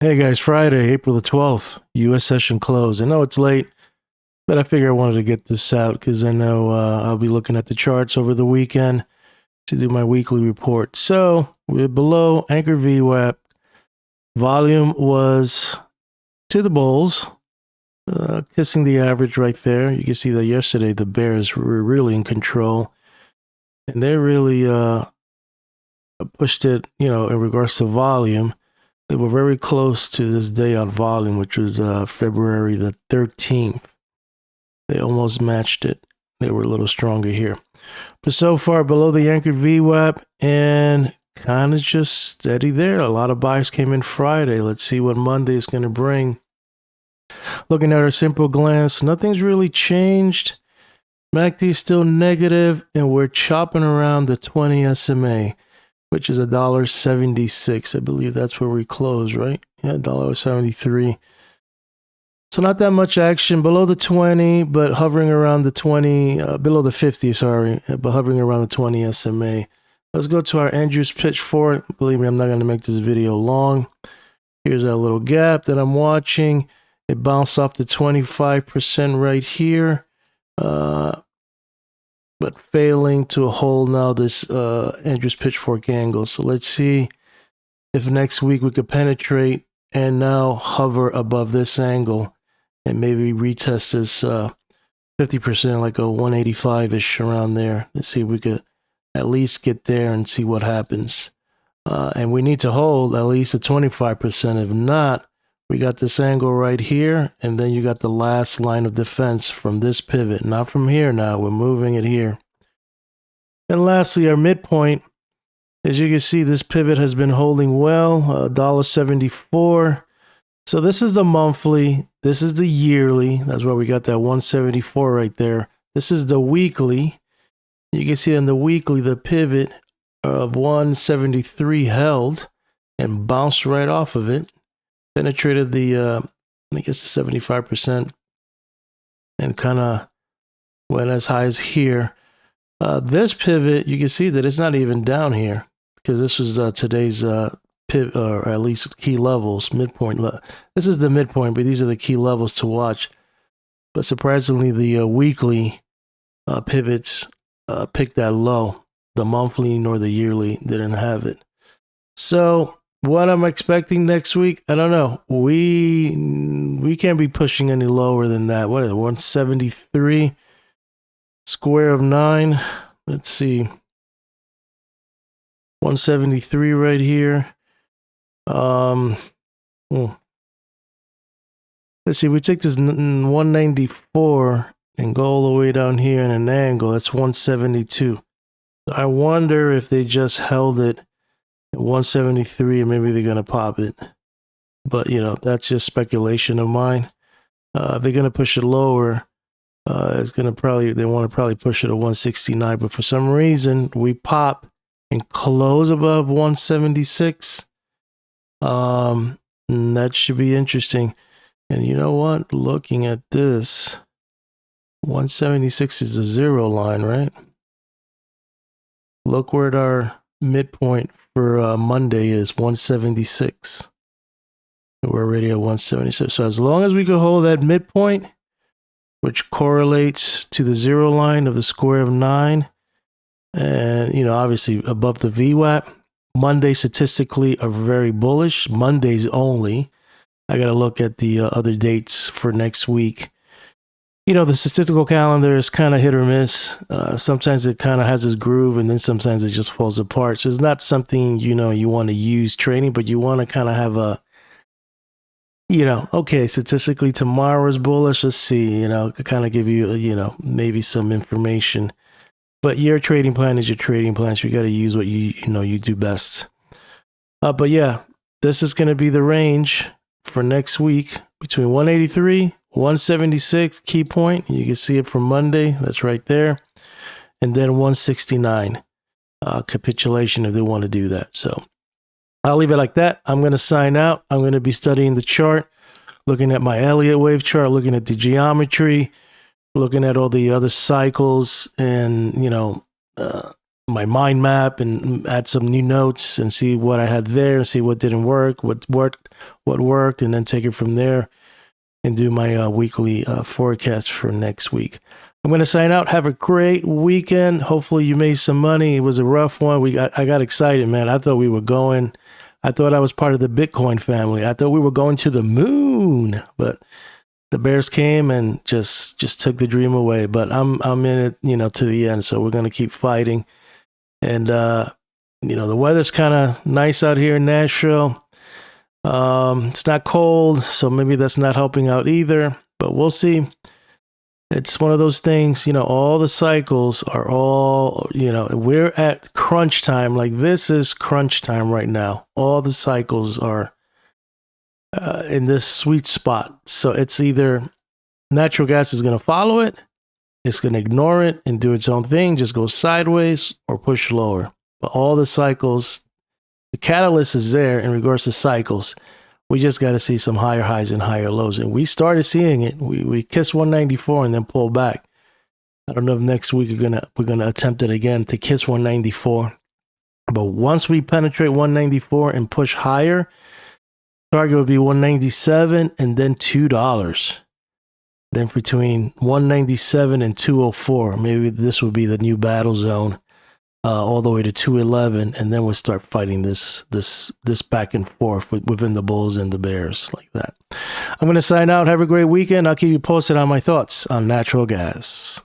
Hey guys, Friday, April the 12th, U.S. session closed. I know it's late, but I figure I wanted to get this out because I know I'll be looking at the charts over the weekend to do my weekly report. So we're below anchor VWAP. Volume was to the bulls, kissing the average right there. You can see that yesterday the bears were really in control, and they really pushed it, in regards to volume. They were very close to this day on volume, which was February the 13th. They almost matched it. They were a little stronger here. But so far below the anchored VWAP and kind of just steady there. A lot of buys came in Friday. Let's see what Monday is going to bring. Looking at our simple glance, nothing's really changed. MACD is still negative, and we're chopping around the 20 SMA, which is $1.76. I believe that's where we close, right? Yeah, $1.73. So not that much action below the 20, but hovering around the 20, below the 50, sorry, but hovering around the 20 SMA. Let's go to our Andrews pitchfork. Believe me, I'm not going to make this video long. Here's our little gap that I'm watching. It bounced off the 25% right here. But failing to hold now this Andrews pitchfork angle. So let's see if next week we could penetrate and now hover above this angle and maybe retest this 50%, like a 185-ish around there. Let's see if we could at least get there and see what happens. And we need to hold at least a 25%. If not, we got this angle right here, and then you got the last line of defense from this pivot, not from here now. We're moving it here. And lastly, our midpoint. As you can see, this pivot has been holding well, $1.74. So this is the monthly. This is the yearly. That's why we got that 174 right there. This is the weekly. You can see in the weekly, the pivot of 173 held and bounced right off of it. Penetrated the, I guess the 75% and kind of went as high as here. This pivot, you can see that it's not even down here because this was today's pivot, or at least key levels, midpoint. This is the midpoint, but these are the key levels to watch. But surprisingly, the weekly pivots picked that low. The monthly nor the yearly didn't have it. So what I'm expecting next week, I don't know. We can't be pushing any lower than that. What is it? 173 square of 9. Let's see. 173 right here. Let's see. We take this 194 and go all the way down here in an angle. That's 172. I wonder if they just held it at 173 and maybe they're going to pop it. But, that's just speculation of mine. If they're going to push it lower, it's going to they want to probably push it at 169. But for some reason, we pop and close above 176. That should be interesting. And you know what? Looking at this, 176 is a zero line, right? Look where our midpoint for Monday is, 176. We're already at 176. So as long as we can hold that midpoint, which correlates to the zero line of the square of 9, and, obviously above the VWAP, Monday statistically are very bullish. Mondays only. I got to look at the other dates for next week. The statistical calendar is kind of hit or miss. Sometimes it kind of has its groove, and then sometimes it just falls apart. So it's not something, you want to use training, but you want to kind of have a, okay, statistically tomorrow is bullish. Let's see, kind of give you, maybe some information. But your trading plan is your trading plan, so you got to use what you do best. But yeah, this is going to be the range for next week between 183, 176 key point. You can see it from Monday. That's right there. And then 169 capitulation if they want to do that. So I'll leave it like that. I'm going to sign out. I'm going to be studying the chart, looking at my Elliott wave chart, looking at the geometry, looking at all the other cycles and, my mind map and add some new notes and see what I had there, see what didn't work, what worked, and then take it from there and do my weekly forecast for next week. I'm going to sign out. Have a great weekend. Hopefully you made some money. It was a rough one. I got excited, man. I thought we were going. I thought I was part of the Bitcoin family. I thought we were going to the moon, but the Bears came and just took the dream away. But I'm in it, to the end. So we're going to keep fighting. And, the weather's kind of nice out here in Nashville. It's not cold, so maybe that's not helping out either, but we'll see. It's one of those things, all the cycles are all, we're at crunch time. Like this is crunch time right now. All the cycles are in this sweet spot. So it's either natural gas is going to follow it, it's going to ignore it and do its own thing, just go sideways or push lower. But all the cycles, the catalyst is there in regards to cycles. We just got to see some higher highs and higher lows. And we started seeing it. We kissed 194 and then pulled back. I don't know if next week we're gonna attempt it again to kiss 194. But once we penetrate 194 and push higher, target would be 197 and then $2. Then between 197 and 204, maybe this will be the new battle zone. All the way to 211, and then we'll start fighting this back and forth within the Bulls and the Bears like that. I'm going to sign out. Have a great weekend. I'll keep you posted on my thoughts on natural gas.